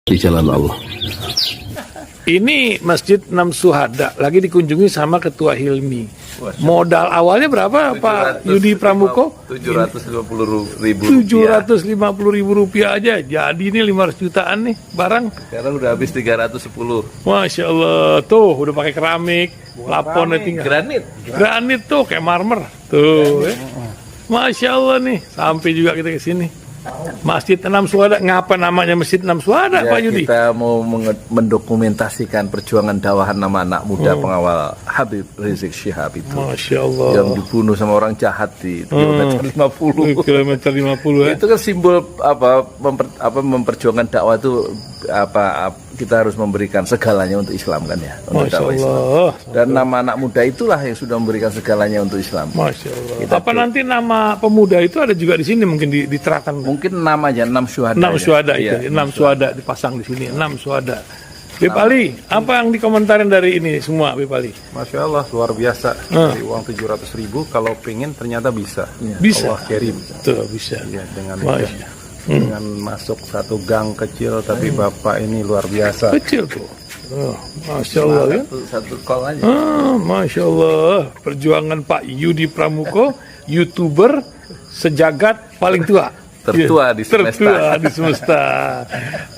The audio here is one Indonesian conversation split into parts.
di jalan Allah. Ini Masjid Enam Syuhada lagi dikunjungi sama Ketua Hilmi. Modal awalnya berapa Pak Yudi Pramuko? 750.000 Rp750.000 aja. Jadi ini 500 jutaan nih barang. Sekarang udah habis 310. Masya Allah, tuh udah pakai keramik, laponnya tinggal. Granit tuh kayak marmer. Tuh, Masya Allah nih, sampai juga kita ke sini. Masjid Enam Syuhada, ngapa namanya Masjid Enam Syuhada, Ya, Pak Yudi? kita mau mendokumentasikan perjuangan dakwah nama anak muda pengawal Habib Rizik Syihab itu. Masya Allah. Yang dibunuh sama orang jahat di kilometer 50. Kilometer 50 ya. Itu kan simbol memperjuangkan dakwah itu kita harus memberikan segalanya untuk Islam kan ya, untuk Masya dakwah Islam. Allah. Dan nama anak muda itulah yang sudah memberikan segalanya untuk Islam. Masya Allah. Apa nanti nama pemuda itu ada juga di sini mungkin diterapkan? Mungkin namanya 6 syuhada. 6 syuhada itu, Iya, 6 syuhada dipasang di sini, 6 syuhada. Bip Ali, apa yang dikomentarin dari ini semua, Bip Ali? Masya Allah, luar biasa. Dari uang 700.000, kalau pengen ternyata bisa. Bisa. Allah kirim. Tuh, bisa. Ya, dengan Masya. masuk satu gang kecil, tapi Bapak ini luar biasa. Kecil tuh. Oh, Masya Allah ya. Satu call aja. Masya Allah. Perjuangan Pak Yudi Pramuko, YouTuber sejagat paling tua. Tertua di semesta. Tertua di semesta.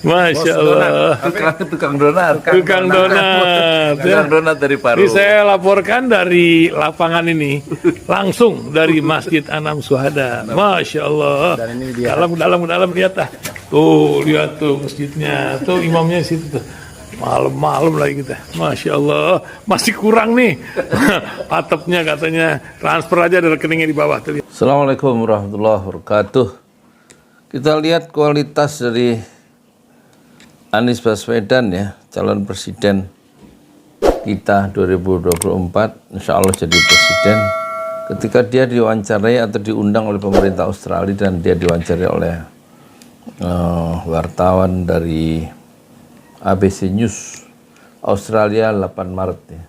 Masya Allah. Tukang donat. Tukang donat. Tukang donat dari Paru. Ini saya laporkan dari lapangan ini, langsung dari Masjid Enam Syuhada. Masya Allah. Dan ini dia. Dalam lihat ah. Tuh lihat tuh masjidnya. Tuh imamnya di situ tuh. Malam-malam lagi kita. Masya Allah. Masih kurang nih. Atapnya katanya transfer aja dari rekeningnya di bawah tuh. Assalamualaikum warahmatullahi wabarakatuh. Kita lihat kualitas dari Anies Baswedan ya, calon presiden kita 2024, insya Allah jadi presiden. Ketika dia diwawancarai atau diundang oleh pemerintah Australia dan dia diwawancarai oleh wartawan dari ABC News Australia 8 Maret ya,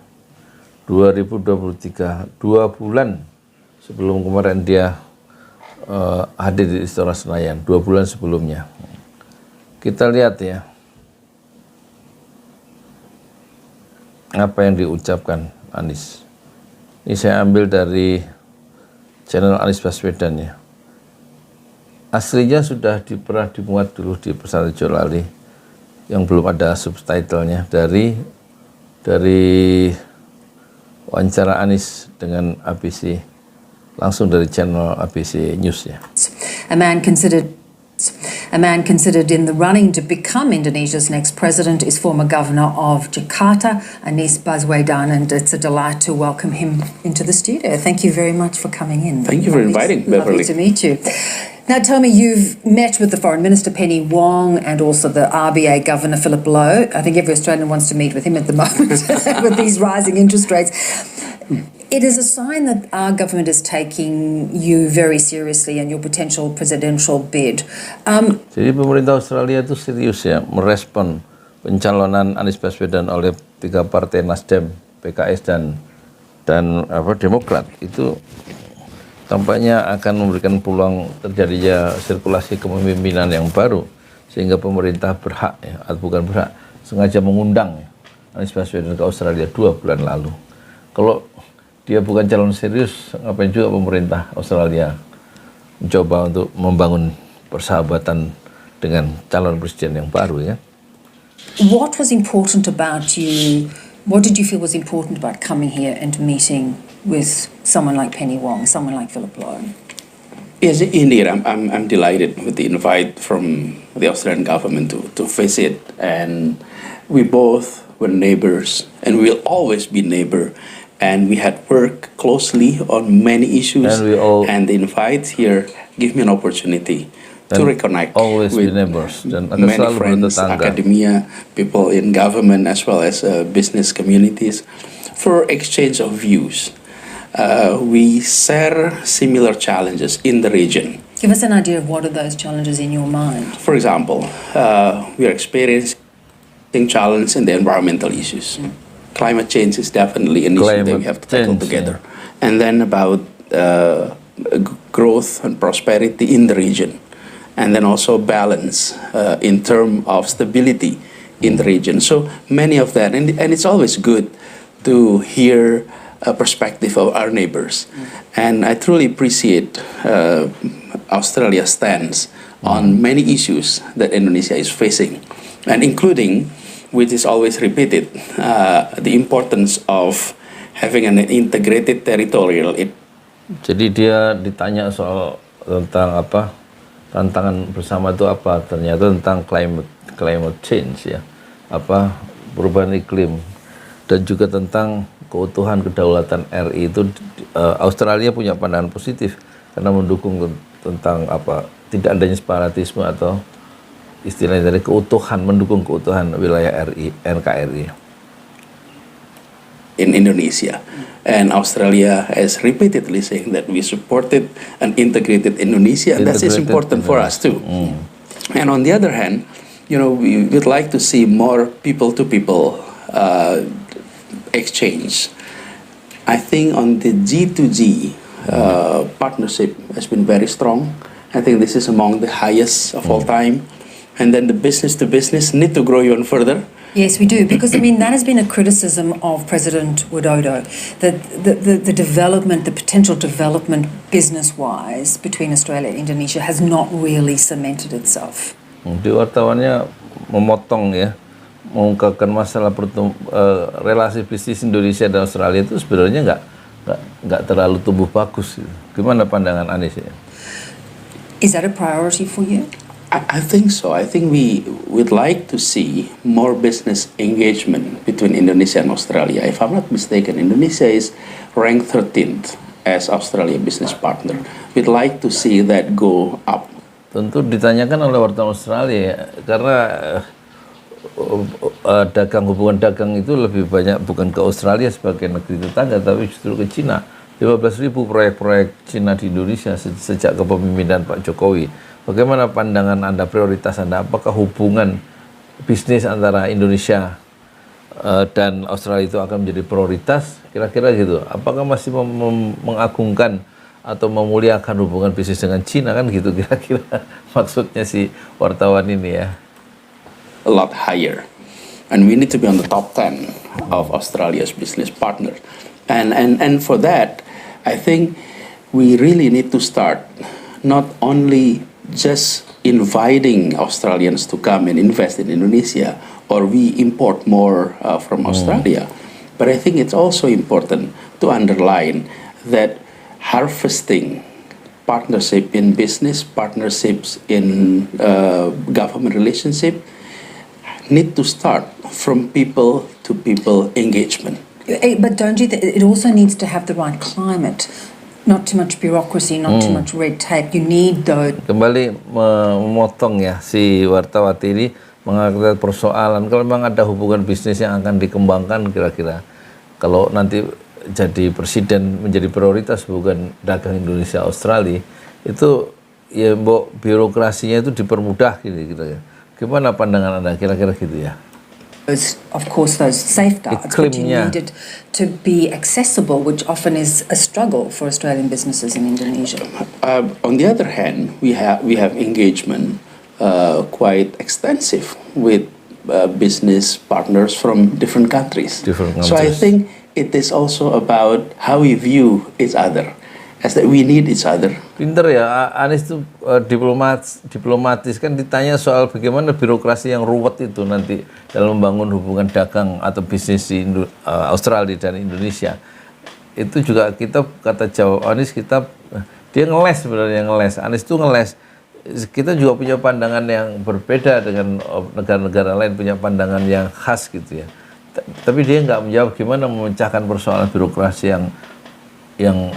2023, 2 bulan sebelum kemarin dia hadir di Istora Senayan, 2 bulan sebelumnya. Kita lihat ya, apa yang diucapkan Anies. Ini saya ambil dari channel Anies Baswedan ya. Aslinya sudah pernah dimuat dulu di Pesantren Jolali yang belum ada subtitlenya dari wawancara Anies dengan ABC, langsung dari channel ABC News ya. A man considered in the running to become Indonesia's next president is former governor of Jakarta, Anies Baswedan, and it's a delight to welcome him into the studio. Thank you very much for coming in. Thank you for inviting, Beverly. Lovely to meet you. Now tell me, you've met with the Foreign Minister Penny Wong and also the RBA Governor Philip Lowe. I think every Australian wants to meet with him at the moment with these rising interest rates. It is a sign that our government is taking you very seriously and your potential presidential bid. Jadi pemerintah Australia itu serius ya merespon pencalonan Anies Baswedan oleh 3 partai Nasdem, PKS dan Demokrat. Itu tampaknya akan memberikan peluang terjadinya sirkulasi kepemimpinan yang baru, sehingga pemerintah berhak ya, atau bukan berhak, sengaja mengundang ya, Anies Baswedan ke Australia 2 bulan lalu. Kalau dia bukan calon serius, ngapain juga pemerintah Australia mencoba untuk membangun persahabatan dengan calon presiden yang baru ya. What was important about you? What did you feel was important about coming here and meeting with someone like Penny Wong, someone like Philip Lowe? Yes, indeed. I'm delighted with the invite from the Australian government to visit, and we both were neighbors, and we'll always be neighbor. And we had worked closely on many issues, and the invite here give me an opportunity to reconnect with many friends, academia, people in government, as well as business communities, for exchange of views. We share similar challenges in the region. Give us an idea of what are those challenges in your mind. For example, we are experiencing challenge in the environmental issues. Climate change is definitely an issue that we have to tackle together. And then about growth and prosperity in the region. and then also balance in terms of stability in the region. So many of that, and it's always good to hear a perspective of our neighbors. And I truly appreciate Australia's stance on many issues that Indonesia is facing, and including, which is always repeated, the importance of having an integrated territorial. Jadi dia ditanya soal tentang apa tantangan bersama itu apa, ternyata tentang climate change ya, apa perubahan iklim, dan juga tentang keutuhan kedaulatan RI itu. Australia punya pandangan positif karena mendukung tentang apa tidak adanya separatisme atau istilahnya dari keutuhan, mendukung keutuhan wilayah RI, NKRI. In Indonesia, and Australia has repeatedly saying that we supported an integrated Indonesia. That is important for us too. And on the other hand, we would like to see more people-to-people exchange. I think on the G2G partnership has been very strong. I think this is among the highest of all time. And then the business-to-business need to grow even further. Yes, we do, because that has been a criticism of President Widodo, that the development, the potential development business-wise between Australia and Indonesia has not really cemented itself. Di wartawannya memotong ya, mengungkapkan masalah relasi bisnis Indonesia dan Australia itu sebenarnya nggak terlalu tumbuh bagus. Gimana pandangan Anies ya? Is that a priority for you? I think so. I think we would like to see more business engagement between Indonesia and Australia. If I'm not mistaken, Indonesia is ranked 13th as Australia business partner. We'd like to see that go up. Tentu ditanyakan oleh wartawan Australia karena hubungan dagang itu lebih banyak bukan ke Australia sebagai negeri tetangga, tapi justru ke Cina. 15.000 proyek-proyek Cina di Indonesia sejak kepemimpinan Pak Jokowi. Bagaimana pandangan Anda, prioritas Anda? Apakah hubungan bisnis antara Indonesia dan Australia itu akan menjadi prioritas? Kira-kira gitu. Apakah masih mengagungkan atau memuliakan hubungan bisnis dengan Cina, kan gitu kira-kira maksudnya si wartawan ini ya? A lot higher, and we need to be on the top 10 of Australia's business partners. And for that, I think we really need to start not only just inviting Australians to come and invest in Indonesia, or we import more from Australia. But I think it's also important to underline that harvesting partnership in business, partnerships in government relationship need to start from people-to-people engagement. But don't you think it also needs to have the right climate? Not too much bureaucracy, not too much red tape. You need those. Kembali memotong ya si wartawati ini mengangkat persoalan kalau memang ada hubungan bisnis yang akan dikembangkan kira-kira kalau nanti jadi presiden menjadi prioritas hubungan dagang Indonesia Australia itu ya birokrasinya itu dipermudah gitu ya. Gimana pandangan Anda kira-kira gitu ya? Of course, those safeguards, but you need it to be accessible, which often is a struggle for Australian businesses in Indonesia. On the other hand, we have engagement quite extensive with business partners from different countries. So I think it is also about how we view each other, as that we need each other. Pinter ya, Anies itu diplomatis kan ditanya soal bagaimana birokrasi yang ruwet itu nanti dalam membangun hubungan dagang atau bisnis di Australia dan Indonesia. Itu juga kita kata Anies dia ngeles sebenarnya Anies itu ngeles. Kita juga punya pandangan yang berbeda dengan negara-negara lain, punya pandangan yang khas gitu ya. Tapi dia nggak menjawab gimana memecahkan persoalan birokrasi yang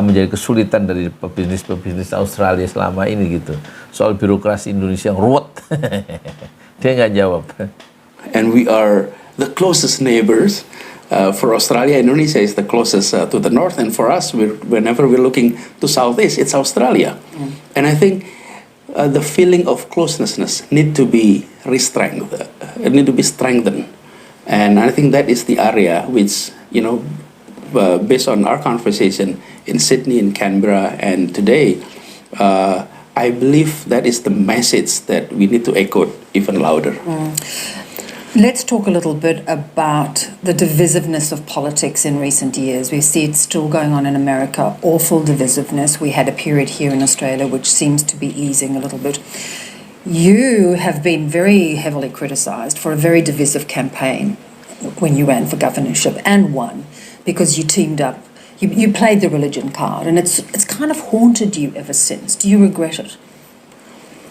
menjadi kesulitan dari pebisnis Australia selama ini gitu. Soal birokrasi Indonesia yang ruwet. Dia nggak jawab. And we are the closest neighbors. For Australia, Indonesia is the closest to the north, and for us, whenever we're looking to southeast, it's Australia. And I think the feeling of closeness need to be strengthened. And I think that is the area which, based on our conversation in Sydney, in Canberra, and today, I believe that is the message that we need to echo even louder. Let's talk a little bit about the divisiveness of politics in recent years. We see it still going on in America, awful divisiveness. We had a period here in Australia which seems to be easing a little bit. You have been very heavily criticised for a very divisive campaign when you ran for governorship and won because you teamed up. You played the religion card and it's kind of haunted you ever since. Do you regret it?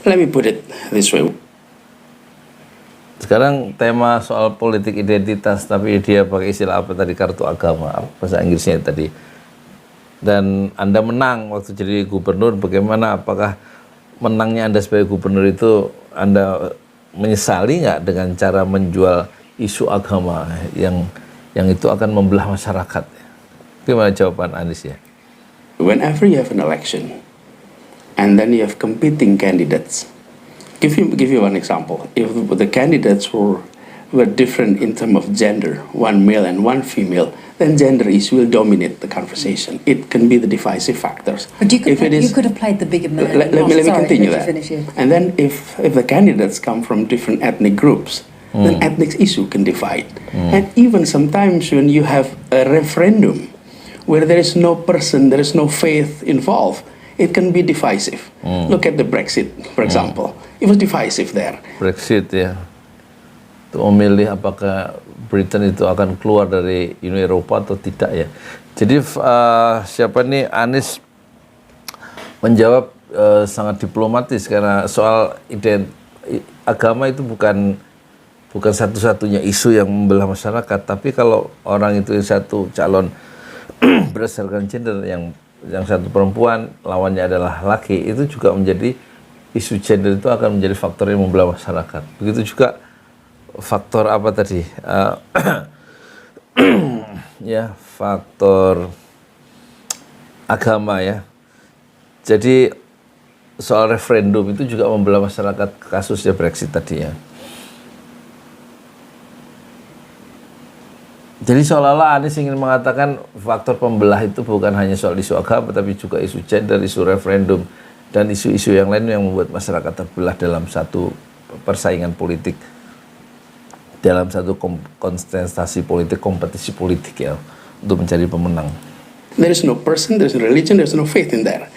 Let me put it this way. Sekarang tema soal politik identitas, tapi dia pakai istilah apa tadi, kartu agama, apa bahasa Inggrisnya tadi. Dan Anda menang waktu jadi gubernur, bagaimana, apakah menangnya Anda sebagai gubernur itu Anda menyesali nggak dengan cara menjual isu agama yang itu akan membelah masyarakat? Gimana jawaban Anies ya? Whenever you have an election, and then you have competing candidates. Give you one example. If the candidates were different in terms of gender, one male and one female, then gender issue will dominate the conversation. It can be the divisive factors. But you could have played the bigger man. Let me continue that. And then if the candidates come from different ethnic groups, then ethnic issue can divide. And even sometimes when you have a referendum where there is no person, there is no faith involved, it can be divisive. Look at the Brexit, for example. It was divisive there. Brexit ya, itu memilih apakah Britain itu akan keluar dari Uni Eropa atau tidak ya. Jadi siapa nih, Anies menjawab sangat diplomatis karena soal agama itu bukan satu-satunya isu yang membelah masyarakat, tapi kalau orang itu satu calon berdasarkan gender, yang satu perempuan, lawannya adalah laki, itu juga menjadi isu gender, itu akan menjadi faktor yang membelah masyarakat. Begitu juga faktor apa tadi? Ya, faktor agama ya. Jadi soal referendum itu juga membelah masyarakat, kasusnya Brexit tadi ya. Jadi seolah-olah Anies ingin mengatakan faktor pembelah itu bukan hanya soal isu agama, tapi juga isu gender, isu referendum, dan isu-isu yang lain yang membuat masyarakat terbelah dalam satu persaingan politik, dalam satu kontestasi politik, kompetisi politik ya, untuk mencari pemenang. There is no person, there is no religion, there is no faith in there.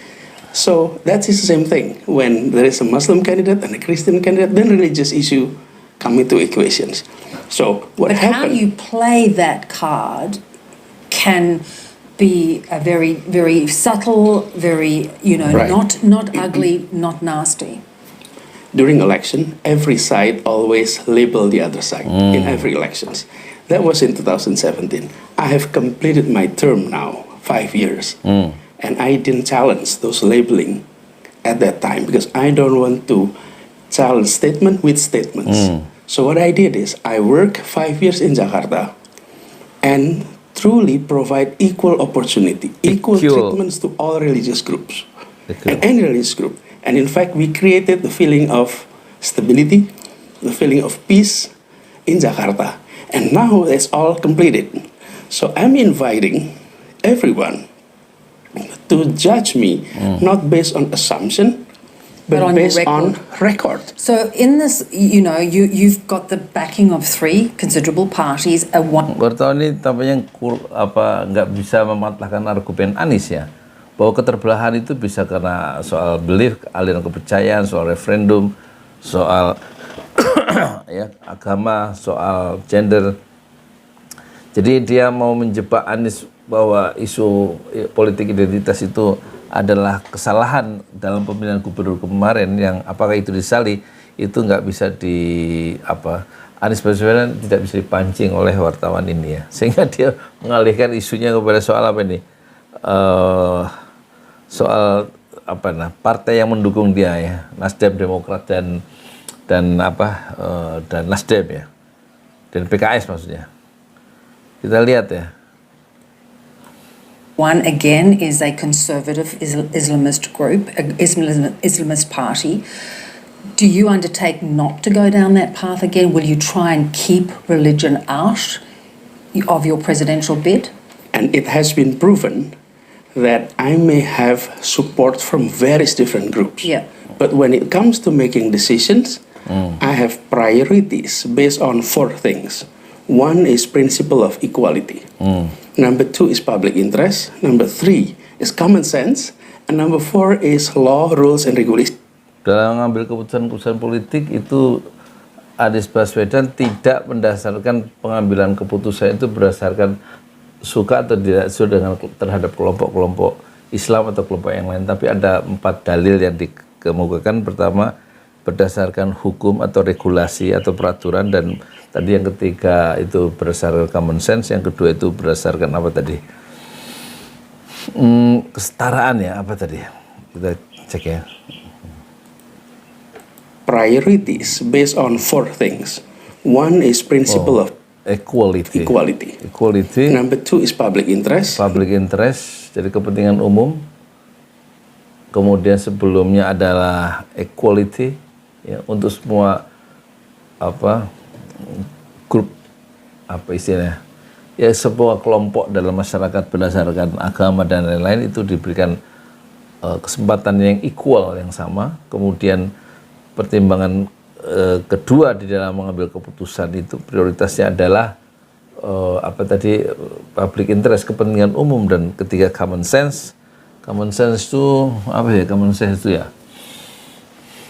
So that is the same thing. When there is a Muslim candidate and a Christian candidate, then religious issue come into equations. So what happened? How you play that card can be a very, very subtle, very, Right. not ugly, not nasty. During election, every side always label the other side in every elections. That was in 2017. I have completed my term now, 5 years. And I didn't challenge those labeling at that time because I don't want to challenge statement with statements. So what I did is I worked 5 years in Jakarta and truly provide equal opportunity, equal treatments to all religious groups and any religious group. And in fact, we created the feeling of stability, the feeling of peace in Jakarta. And now it's all completed. So I'm inviting everyone to judge me not based on assumption, but on based your on record. So in this, you've got the backing of 3 considerable parties. Wartawan ini tampaknya nggak bisa mematahkan argumen Anies ya, bahwa keterbelahan itu bisa karena soal belief, aliran kepercayaan, soal referendum, soal ya agama, soal gender. Jadi dia mau menjebak Anies bahwa isu politik identitas itu adalah kesalahan dalam pemilihan gubernur kemarin, yang apakah itu disali, itu nggak bisa Anies Baswedan tidak bisa dipancing oleh wartawan ini ya, sehingga dia mengalihkan isunya kepada soal apa ini, soal partai yang mendukung dia ya, Nasdem, Demokrat dan Nasdem ya, dan PKS maksudnya. Kita lihat ya. One, again, is a conservative Islamist group, Islamist party. Do you undertake not to go down that path again? Will you try and keep religion out of your presidential bid? And it has been proven that I may have support from various different groups. Yeah. But when it comes to making decisions, I have priorities based on 4 things. One is principle of equality. Number 2 is public interest. Number 3 is common sense. And number 4 is law, rules, and regulations. Dalam mengambil keputusan-keputusan politik itu Anies Baswedan tidak mendasarkan pengambilan keputusan itu berdasarkan suka atau tidak suka dengan terhadap kelompok-kelompok Islam atau kelompok yang lain, tapi ada 4 dalil yang dikemukakan. Pertama, berdasarkan hukum atau regulasi atau peraturan, dan tadi yang ketiga itu berdasarkan common sense, yang kedua itu berdasarkan apa tadi? Kesetaraan ya, apa tadi? Kita cek ya. Priorities based on 4 things. One is principle of Equality. equality. Number 2 is public interest. Public interest, jadi kepentingan umum. Kemudian sebelumnya adalah equality, ya, untuk semua grup, apa istilahnya, ya, sebuah kelompok dalam masyarakat berdasarkan agama dan lain-lain itu diberikan kesempatan yang equal, yang sama. Kemudian pertimbangan kedua di dalam mengambil keputusan itu prioritasnya adalah public interest, kepentingan umum, dan ketiga common sense. Common sense itu apa ya? Common sense itu ya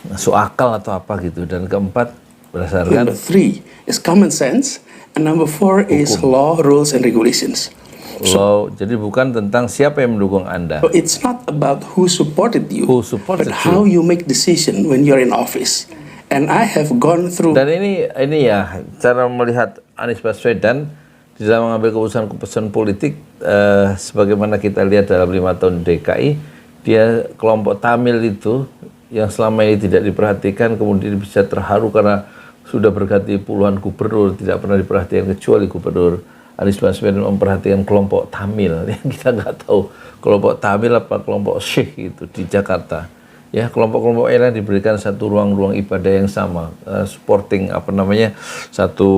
masuk akal atau apa gitu. Dan keempat berdasarkan Number 3 is common sense, and number 4 is law, rules, and regulations. law. Jadi bukan tentang siapa yang mendukung Anda. So it's not about who supported you, Supported but how you make decision when you're in office. And I have gone through. Dan ini ya cara melihat Anies Baswedan di dalam mengambil keputusan politik, sebagaimana kita lihat dalam 5 tahun DKI, dia kelompok Tamil itu yang selama ini tidak diperhatikan, kemudian bisa terharu karena sudah berganti puluhan gubernur, tidak pernah diperhatikan kecuali gubernur Anies Baswedan memperhatikan kelompok Tamil. Yang kita nggak tahu kelompok Tamil apa kelompok Syekh itu di Jakarta. Ya, kelompok-kelompok lain diberikan satu ruang ibadah yang sama, supporting satu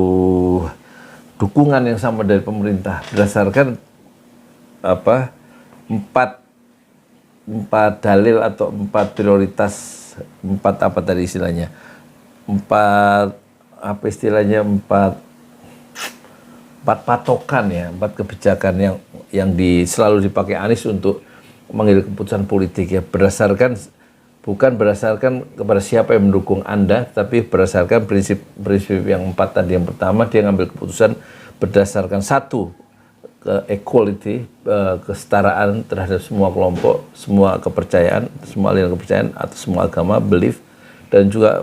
dukungan yang sama dari pemerintah berdasarkan empat dalil atau 4 prioritas, 4 patokan ya, 4 kebijakan yang selalu dipakai Anies untuk mengambil keputusan politik ya, bukan berdasarkan kepada siapa yang mendukung Anda, tapi berdasarkan prinsip yang 4 tadi. Yang pertama, dia ngambil keputusan berdasarkan satu, equality, kesetaraan terhadap semua kelompok, semua kepercayaan, semua aliran kepercayaan atau semua agama, belief, dan juga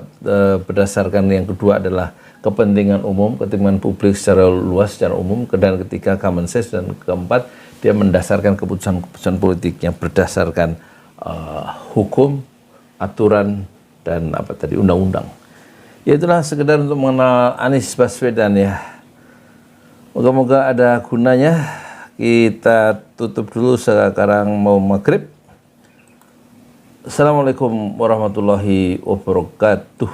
berdasarkan yang kedua adalah kepentingan umum, kepentingan publik secara luas, secara umum, dan ketiga common sense, dan keempat dia mendasarkan keputusan politiknya berdasarkan hukum, aturan, dan undang-undang. Ya, itulah sekedar untuk mengenal Anies Baswedan ya. Moga-moga ada gunanya. Kita tutup dulu sekarang mau maghrib. Assalamualaikum warahmatullahi wabarakatuh.